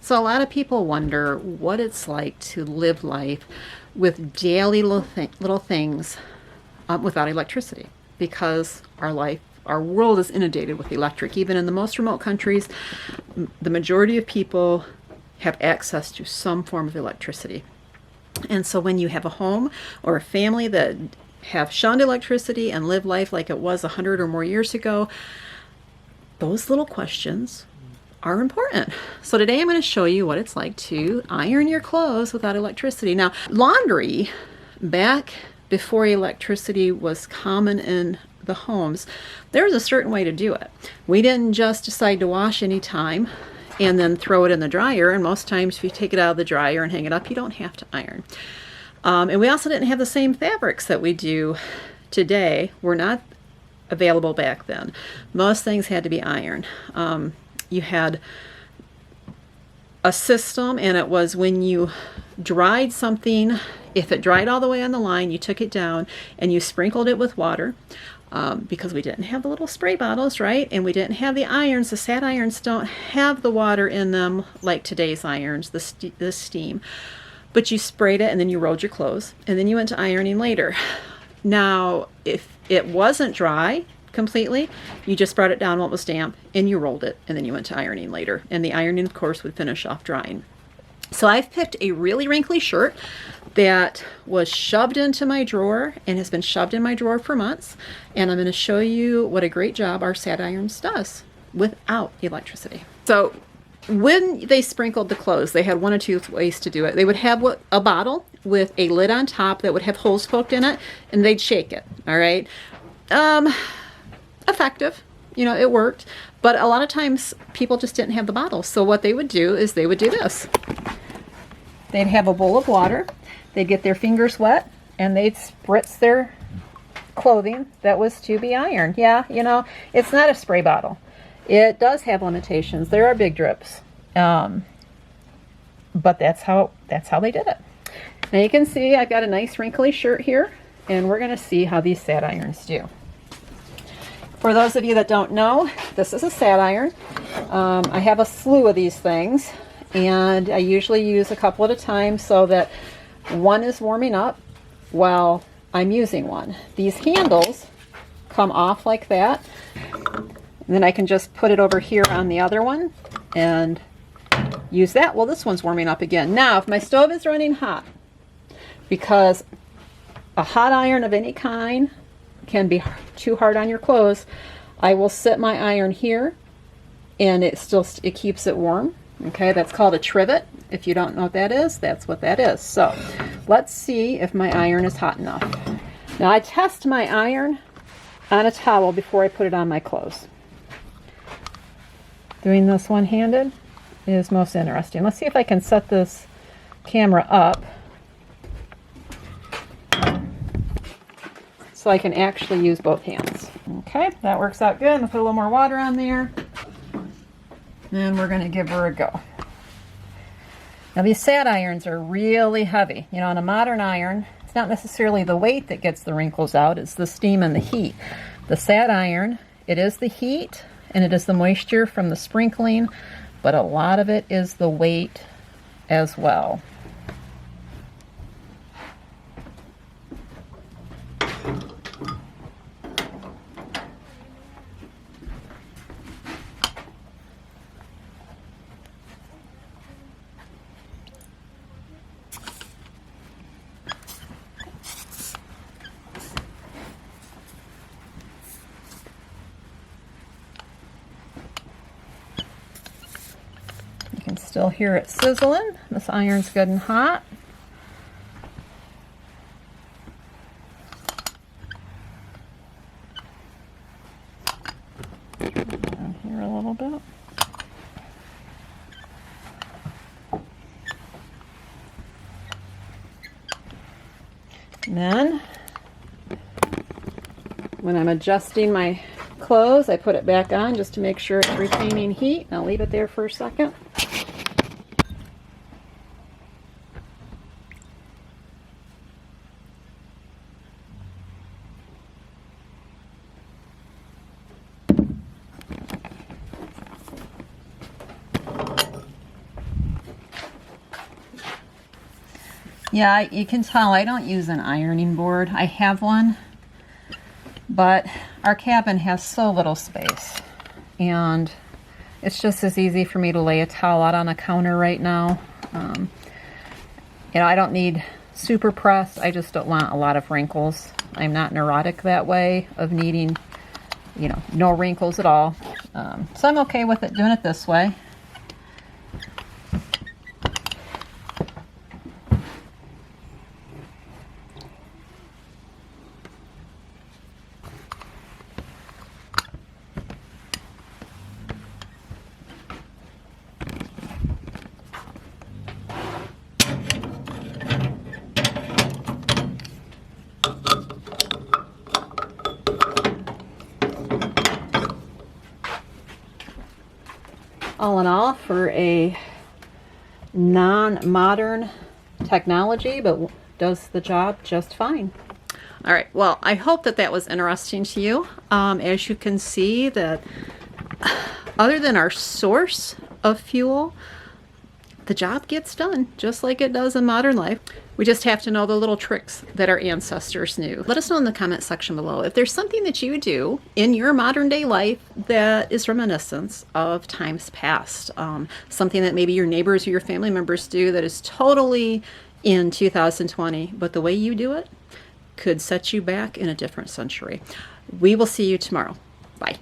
So a lot of people wonder what it's like to live life with daily little things without electricity, because our world is inundated with electric. Even in the most remote countries, the majority of people have access to some form of electricity. And so when you have a home or a family that have shunned electricity and live life like it was 100 or more years ago, those little questions are important. So today I'm going to show you what it's like to iron your clothes without electricity. Now, laundry, back before electricity was common in the homes, there was a certain way to do it. We didn't just decide to wash any time and then throw it in the dryer. And most times if you take it out of the dryer and hang it up, you don't have to iron. And we also didn't have the same fabrics that we do today. Were not available back then. Most things had to be ironed. You had a system, and it was when you dried something, if it dried all the way on the line, you took it down and you sprinkled it with water, because we didn't have the little spray bottles, right? And we didn't have the irons. The sat irons don't have the water in them like today's irons, the steam. But you sprayed it and then you rolled your clothes and then you went to ironing later. Now, if it wasn't dry completely, you just brought it down while it was damp and you rolled it and then you went to ironing later. And the ironing, of course, would finish off drying. So I've picked a really wrinkly shirt that was shoved into my drawer and has been shoved in my drawer for months. And I'm going to show you what a great job our sat irons does without electricity. So when they sprinkled the clothes, they had one or two ways to do it. They would have a bottle with a lid on top that would have holes poked in it, and they'd shake it, all right? Effective, you know, it worked. But a lot of times people just didn't have the bottle. So what they would do is they would do this. They'd have a bowl of water, they'd get their fingers wet, and they'd spritz their clothing that was to be ironed. Yeah, you know, it's not a spray bottle. It does have limitations. There are big drips, but that's how they did it. Now you can see I've got a nice wrinkly shirt here, and we're going to see how these sat irons do. For those of you that don't know, this is a sat iron. I have a slew of these things, and I usually use a couple at a time so that one is warming up while I'm using one. These handles come off like that. And then I can just put it over here on the other one and use that. Well, this one's warming up again. Now, if my stove is running hot, because a hot iron of any kind can be too hard on your clothes, I will set my iron here and it keeps it warm. Okay, that's called a trivet. If you don't know what that is, that's what that is. So let's see if my iron is hot enough. Now I test my iron on a towel before I put it on my clothes. Doing this one-handed is most interesting. Let's see if I can set this camera up so I can actually use both hands. Okay, that works out good. I'm gonna put a little more water on there, and we're gonna give her a go. Now these sat irons are really heavy. You know, on a modern iron, it's not necessarily the weight that gets the wrinkles out, it's the steam and the heat. The sat iron, it is the heat, and it is the moisture from the sprinkling, but a lot of it is the weight as well. You can still hear it sizzling. This iron's good and hot. Down here a little bit. And then, when I'm adjusting my clothes, I put it back on just to make sure it's retaining heat. I'll leave it there for a second. Yeah, you can tell I don't use an ironing board. I have one, but our cabin has so little space, and it's just as easy for me to lay a towel out on a counter right now. You know, I don't need super pressed. I just don't want a lot of wrinkles. I'm not neurotic that way of needing, you know, no wrinkles at all. So I'm okay with it doing it this way. All in all, for a non-modern technology, but does the job just fine. All right, well, I hope that that was interesting to you. As you can see, that other than our source of fuel, the job gets done just like it does in modern life. We just have to know the little tricks that our ancestors knew. Let us know in the comment section below if there's something that you do in your modern day life that is reminiscent of times past. Something that maybe your neighbors or your family members do that is totally in 2020, but the way you do it could set you back in a different century. We will see you tomorrow. Bye.